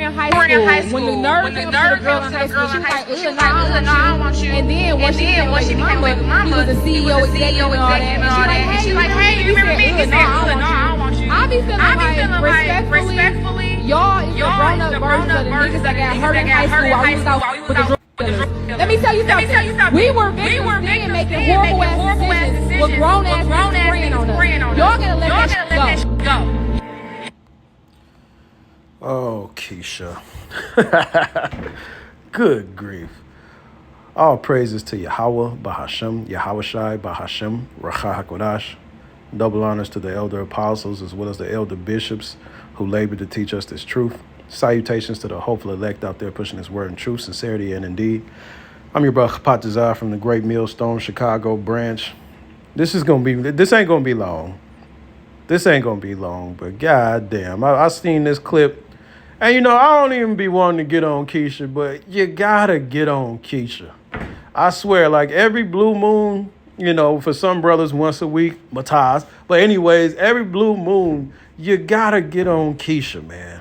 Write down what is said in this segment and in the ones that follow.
in high school, when the nerve came to the girl in high school, she was like, ugh, no, I don't want you. And then when she became baby mama, he was a CEO executive and all that. And she like, hey, you remember me? He said, ugh, no, I don't want you. I be feeling like, respectfully, y'all is the grown-up version of the niggas that got hurt in high school while we was out with the drug dealers. Let me tell you something. We were victims then making horrible ass decisions with grown ass niggas preying on us. Y'all gotta let that shit go. Oh, Keisha. Good grief. All praises to Yahweh, Bahashem, Yahweh Shai, Bahashem, Racha HaKodash. Double honors to the elder apostles as well as the elder bishops who labored to teach us this truth. Salutations to the hopeful elect out there pushing this word in truth, sincerity, and indeed. I'm your brother Patazar from the Great Millstone, Chicago branch. This ain't gonna be long. This ain't gonna be long, but goddamn, I seen this clip. And, you know, I don't even be wanting to get on Keisha, but you gotta get on Keisha. I swear, like every blue moon, you know, for some brothers once a week, Mataz. But anyways, every blue moon, you gotta get on Keisha, man.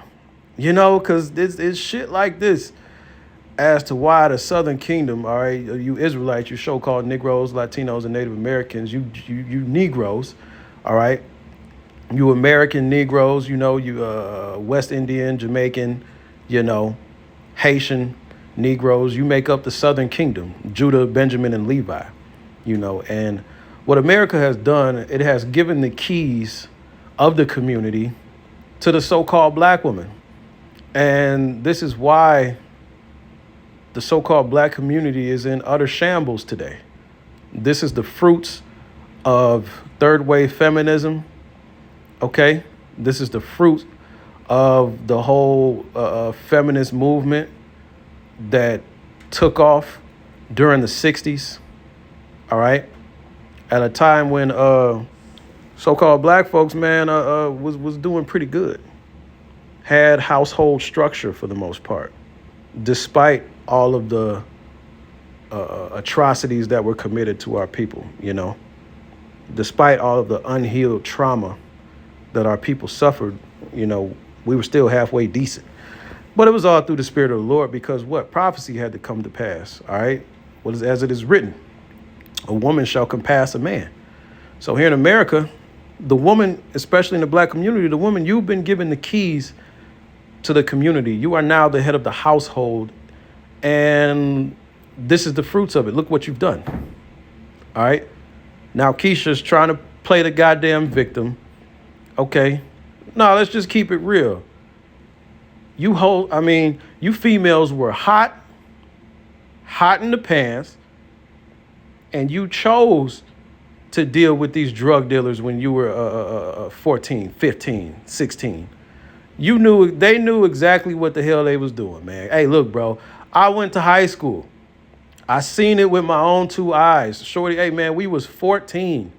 You know, because it's shit like this as to why the Southern Kingdom, all right, you Israelites, you so-called Negroes, Latinos, and Native Americans, you Negroes, all right, you American Negroes, you know, you West Indian, Jamaican, you know, Haitian Negroes, you make up the Southern Kingdom, Judah, Benjamin, and Levi, you know. And what America has done, it has given the keys of the community to the so-called black woman. And this is why the so-called black community is in utter shambles today. This is the fruits of third wave feminism. Okay, this is the fruit of the whole feminist movement that took off during the 60s, all right? At a time when so-called black folks, man, was doing pretty good. Had household structure for the most part, despite all of the atrocities that were committed to our people, you know? Despite all of the unhealed trauma that our people suffered, you know, we were still halfway decent. But it was all through the Spirit of the Lord because what? Prophecy had to come to pass, all right? As it is written, a woman shall compass a man. So here in America, the woman, especially in the black community, the woman, you've been given the keys to the community. You are now the head of the household, and this is the fruits of it. Look what you've done, all right? Now Keisha's trying to play the goddamn victim. Okay, no, let's just keep it real. You females were hot in the pants, and you chose to deal with these drug dealers when you were 14, 15, 16. They knew exactly what the hell they was doing, man. Hey, look, bro, I went to high school. I seen it with my own two eyes. Shorty, hey, man, we was 14,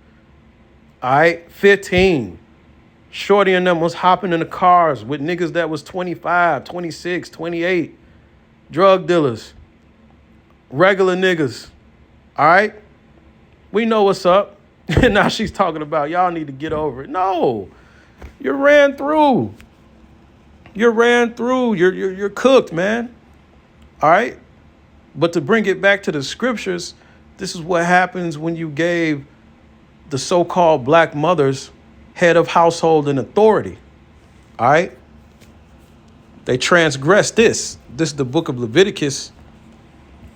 all right, 15. Shorty and them was hopping in the cars with niggas that was 25, 26, 28. Drug dealers. Regular niggas. All right? We know what's up. And now she's talking about y'all need to get over it. No. You ran through. You're cooked, man. All right? But to bring it back to the scriptures, this is what happens when you gave the so-called black mothers head of household and authority, all right? They transgressed this. This is the book of Leviticus,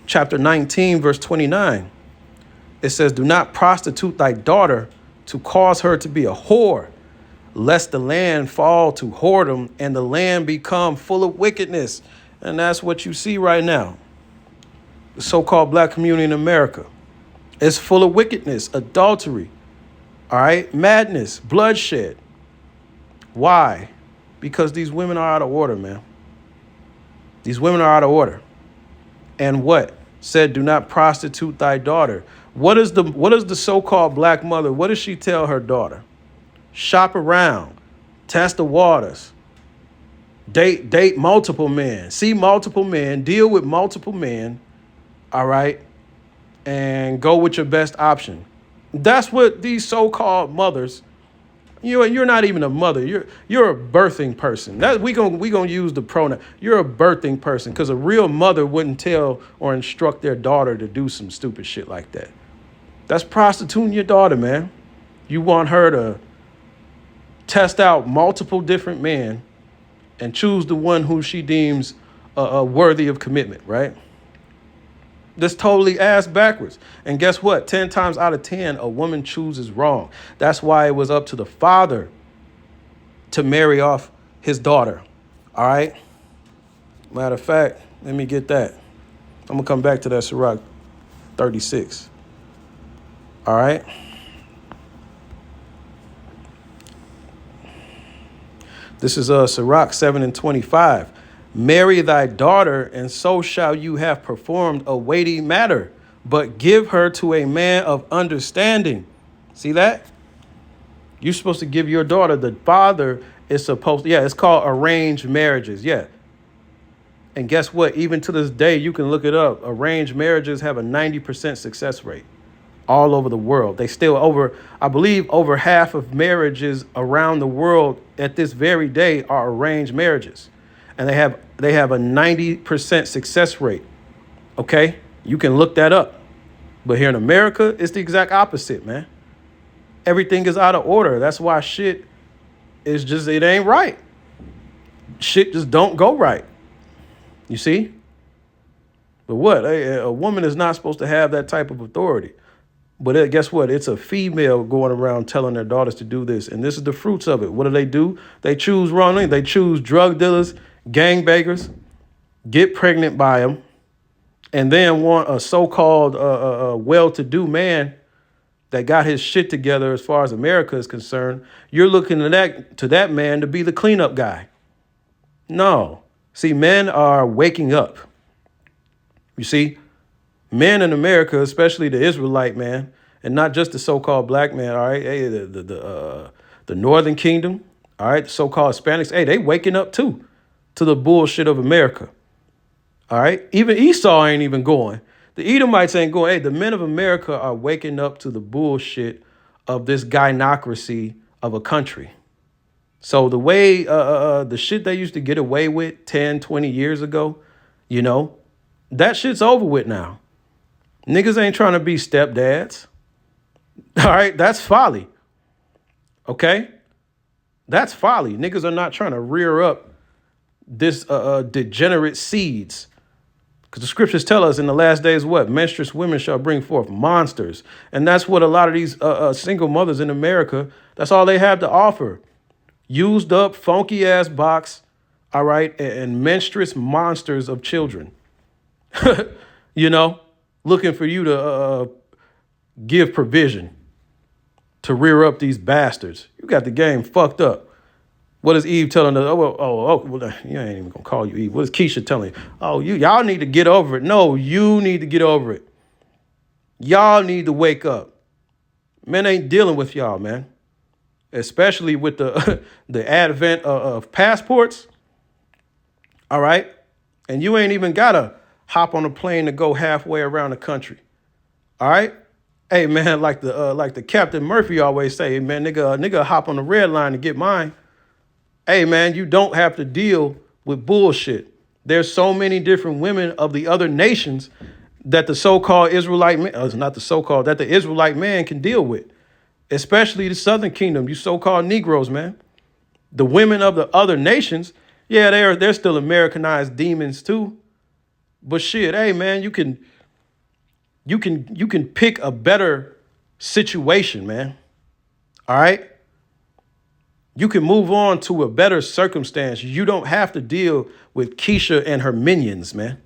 chapter 19, verse 29. It says, do not prostitute thy daughter to cause her to be a whore, lest the land fall to whoredom and the land become full of wickedness. And that's what you see right now. The so-called black community in America is full of wickedness, adultery, all right, madness, bloodshed. Why? Because these women are out of order, man. These women are out of order. And what? Said, do not prostitute thy daughter. What is the so-called black mother? What does she tell her daughter? Shop around, test the waters, date multiple men, see multiple men, deal with multiple men, all right, and go with your best option. That's what these so-called mothers You're not even a mother. You're a birthing person. That we gonna use the pronoun. You're a birthing person, because a real mother wouldn't tell or instruct their daughter to do some stupid shit like that. That's prostituting your daughter, man. You want her to test out multiple different men and choose the one who she deems worthy of commitment, right? That's totally ass backwards. And guess what? 10 times out of 10, a woman chooses wrong. That's why it was up to the father to marry off his daughter. All right? Matter of fact, let me get that. I'm going to come back to that Sirach 36. All right? This is Sirach 7:25. Marry thy daughter, and so shall you have performed a weighty matter, but give her to a man of understanding. See that? You're supposed to give your daughter. The father is supposed to, yeah, it's called arranged marriages. Yeah. And guess what? Even to this day, you can look it up. Arranged marriages have a 90% success rate all over the world. They still I believe over half of marriages around the world at this very day are arranged marriages. And they have a 90% success rate. Okay? You can look that up. But here in America, it's the exact opposite, man. Everything is out of order. That's why shit is just, it ain't right. Shit just don't go right. You see? But what? A woman is not supposed to have that type of authority. But guess what? It's a female going around telling their daughters to do this. And this is the fruits of it. What do? They choose wrongly. They choose drug dealers, gangbangers, get pregnant by them, and then want a so-called well-to-do man that got his shit together as far as America is concerned. You're looking to that man to be the cleanup guy. No. See, men are waking up. You see? Men in America, especially the Israelite man, and not just the so-called black man, all right? Hey, the Northern Kingdom, all right? The so-called Hispanics, hey, they waking up too to the bullshit of America, all right? Even Esau ain't even going. The Edomites ain't going. Hey, the men of America are waking up to the bullshit of this gynocracy of a country. So the way the shit they used to get away with 10, 20 years ago, that shit's over with now. Niggas ain't trying to be stepdads. All right, that's folly. Okay? That's folly. Niggas are not trying to rear up this degenerate seeds. Because the scriptures tell us in the last days what? Menstruous women shall bring forth monsters. And that's what a lot of these single mothers in America, that's all they have to offer. Used up, funky ass box, all right, and menstruous monsters of children. Looking for you to give provision to rear up these bastards. You got the game fucked up. What is Eve telling us? Well, you ain't even gonna call you Eve. What is Keisha telling you? Oh, y'all need to get over it. No, you need to get over it. Y'all need to wake up. Men ain't dealing with y'all, man. Especially with the advent of passports. All right, and you ain't even gotta hop on a plane to go halfway around the country. All right? Hey, man, like the Captain Murphy always say, hey, man, nigga hop on the red line to get mine. Hey, man, you don't have to deal with bullshit. There's so many different women of the other nations that the so-called Israelite man, that the Israelite man can deal with, especially the Southern Kingdom, you so-called Negroes, man. The women of the other nations, yeah, they're still Americanized demons too. But shit, hey man, you can pick a better situation, man. All right? You can move on to a better circumstance. You don't have to deal with Keisha and her minions, man.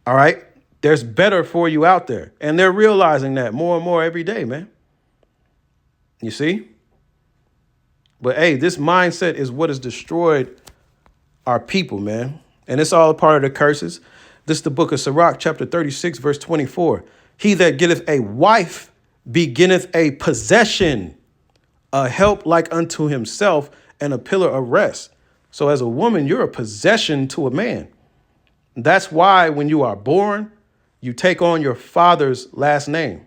All right? There's better for you out there. And they're realizing that more and more every day, man. You see? But hey, this mindset is what has destroyed our people, man. And it's all a part of the curses. This is the book of Sirach, chapter 36, verse 24. He that getteth a wife beginneth a possession, a help like unto himself, and a pillar of rest. So as a woman, you're a possession to a man. That's why when you are born, you take on your father's last name.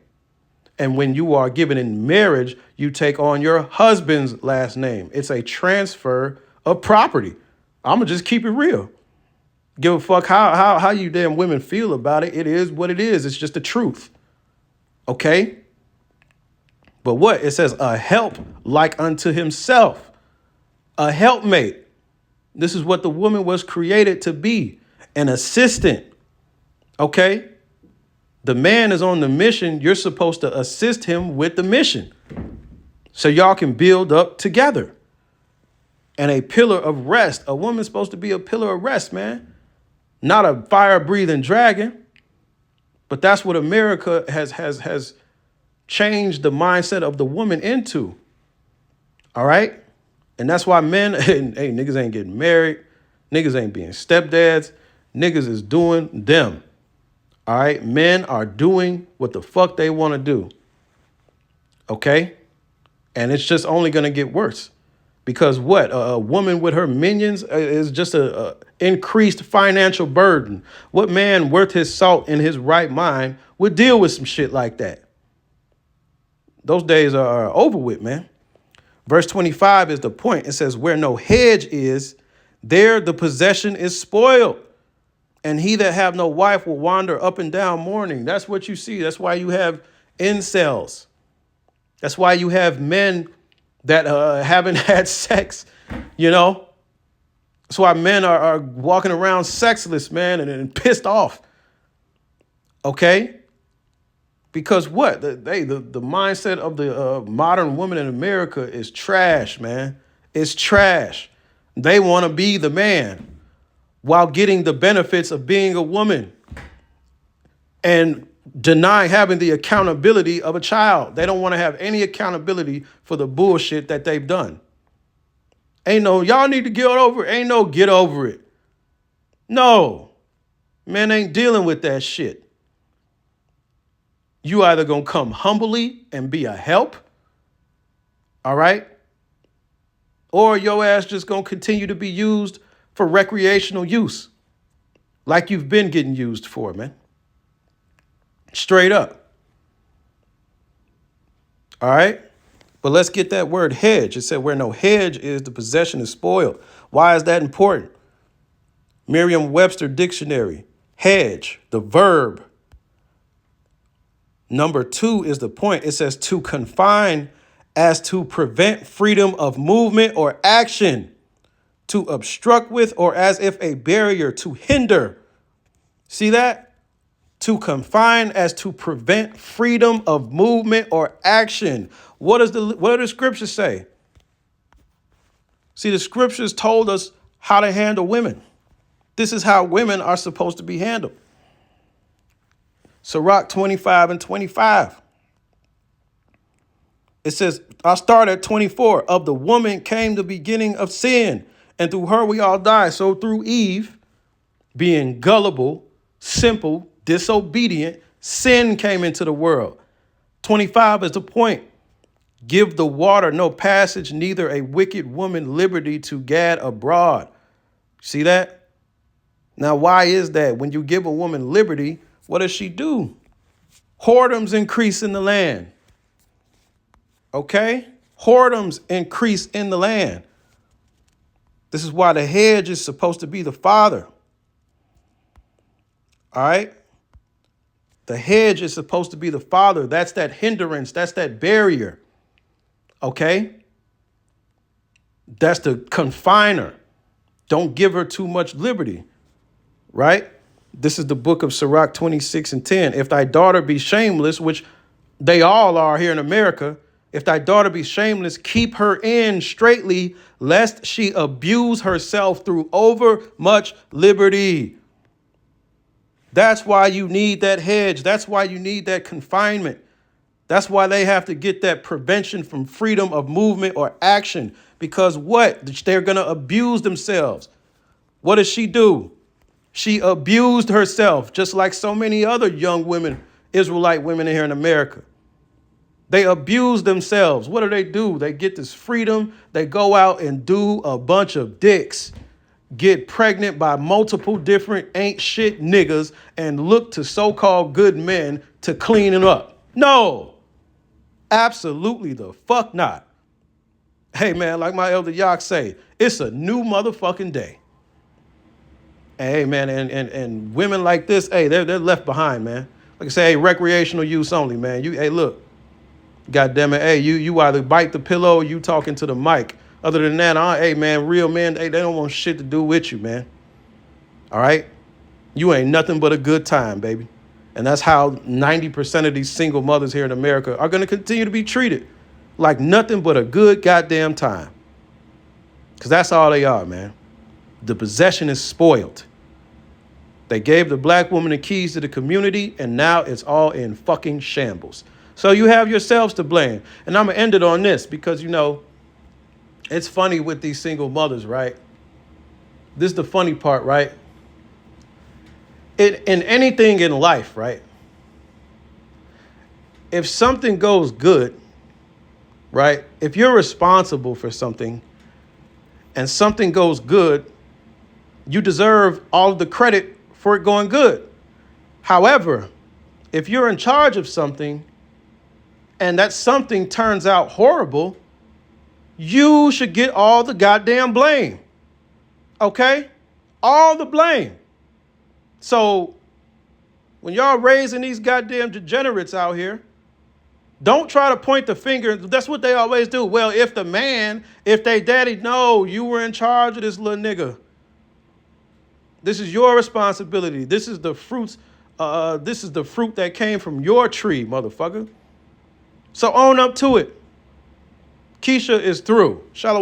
And when you are given in marriage, you take on your husband's last name. It's a transfer of property. I'm going to just keep it real. Give a fuck how you damn women feel about it. It is what it is. It's just the truth. Okay? But what? It says a help like unto himself. A helpmate. This is what the woman was created to be. An assistant. Okay? The man is on the mission. You're supposed to assist him with the mission so y'all can build up together. And a pillar of rest. A woman's supposed to be a pillar of rest, man. Not a fire-breathing dragon. But that's what America has changed the mindset of the woman into. All right? And that's why men, hey, niggas ain't getting married. Niggas ain't being stepdads. Niggas is doing them. All right? Men are doing what the fuck they want to do. Okay? And it's just only going to get worse. Because what? A woman with her minions is just a increased financial burden. What man worth his salt in his right mind would deal with some shit like that? Those days are over with, man. Verse 25 is the point. It says, where no hedge is, there the possession is spoiled. And he that have no wife will wander up and down mourning. That's what you see. That's why you have incels. That's why you have men that haven't had sex, you know. That's why men are walking around sexless, man, and pissed off. Okay? Because what? The mindset of the modern woman in America is trash, man. It's trash. They want to be the man while getting the benefits of being a woman and deny having the accountability of a child. They don't want to have any accountability for the bullshit that they've done. Ain't no, y'all need to get over it. Ain't no get over it. No. Men ain't dealing with that shit. You either gonna come humbly and be a help, all right? Or your ass just gonna continue to be used for recreational use like you've been getting used for, man. Straight up. All right? But let's get that word hedge. It said where no hedge is, the possession is spoiled. Why is that important? Merriam-Webster dictionary. Hedge, the verb. Number 2 is the point. It says to confine as to prevent freedom of movement or action, to obstruct with or as if a barrier, to hinder. See that? To confine as to prevent freedom of movement or action. What do the scriptures say? See, the scriptures told us how to handle women. This is how women are supposed to be handled. Sirach 25 and 25. It says, I'll start at 24. Of the woman came the beginning of sin, and through her we all die. So through Eve, being gullible, simple, disobedient, sin came into the world. 25 is the point. Give the water no passage, neither a wicked woman liberty to gad abroad. See that? Now, why is that? When you give a woman liberty, what does she do? Whoredoms increase in the land. Okay? Whoredoms increase in the land. This is why the hedge is supposed to be the father. All right? The hedge is supposed to be the father. That's that hindrance. That's that barrier. Okay? That's the confiner. Don't give her too much liberty. Right? This is the book of Sirach 26 and 10. If thy daughter be shameless, which they all are here in America, if thy daughter be shameless, keep her in straitly, lest she abuse herself through over much liberty. That's why you need that hedge. That's why you need that confinement. That's why they have to get that prevention from freedom of movement or action. Because what? They're going to abuse themselves. What does she do? She abused herself, just like so many other young women, Israelite women here in America. They abuse themselves. What do? They get this freedom. They go out and do a bunch of dicks, get pregnant by multiple different ain't shit niggas, and look to so-called good men to clean it up. No, Absolutely the fuck not. Hey, man, like my elder Yak say, it's a new motherfucking day. Hey, man, and women like this, hey, they're left behind, man. Like I say, hey, recreational use only, man. Hey, look, God damn it, hey, you either bite the pillow or you talking to the mic. Other than that, hey, man, real men, hey, they don't want shit to do with you, man. All right? You ain't nothing but a good time, baby. And that's how 90% of these single mothers here in America are going to continue to be treated. Like nothing but a good goddamn time. Because that's all they are, man. The possession is spoiled. They gave the black woman the keys to the community, and now it's all in fucking shambles. So you have yourselves to blame. And I'm going to end it on this because, you know, it's funny with these single mothers, right? This is the funny part, right? In anything in life, right? If something goes good, right? If you're responsible for something and something goes good, you deserve all of the credit for it going good. However, if you're in charge of something and that something turns out horrible, you should get all the goddamn blame. Okay? All the blame. So when y'all raising these goddamn degenerates out here, don't try to point the finger. That's what they always do. Well, if they daddy, no, you were in charge of this little nigga. This is your responsibility. This is the fruits. This is the fruit that came from your tree, motherfucker. So own up to it. Keisha is through. Shalom.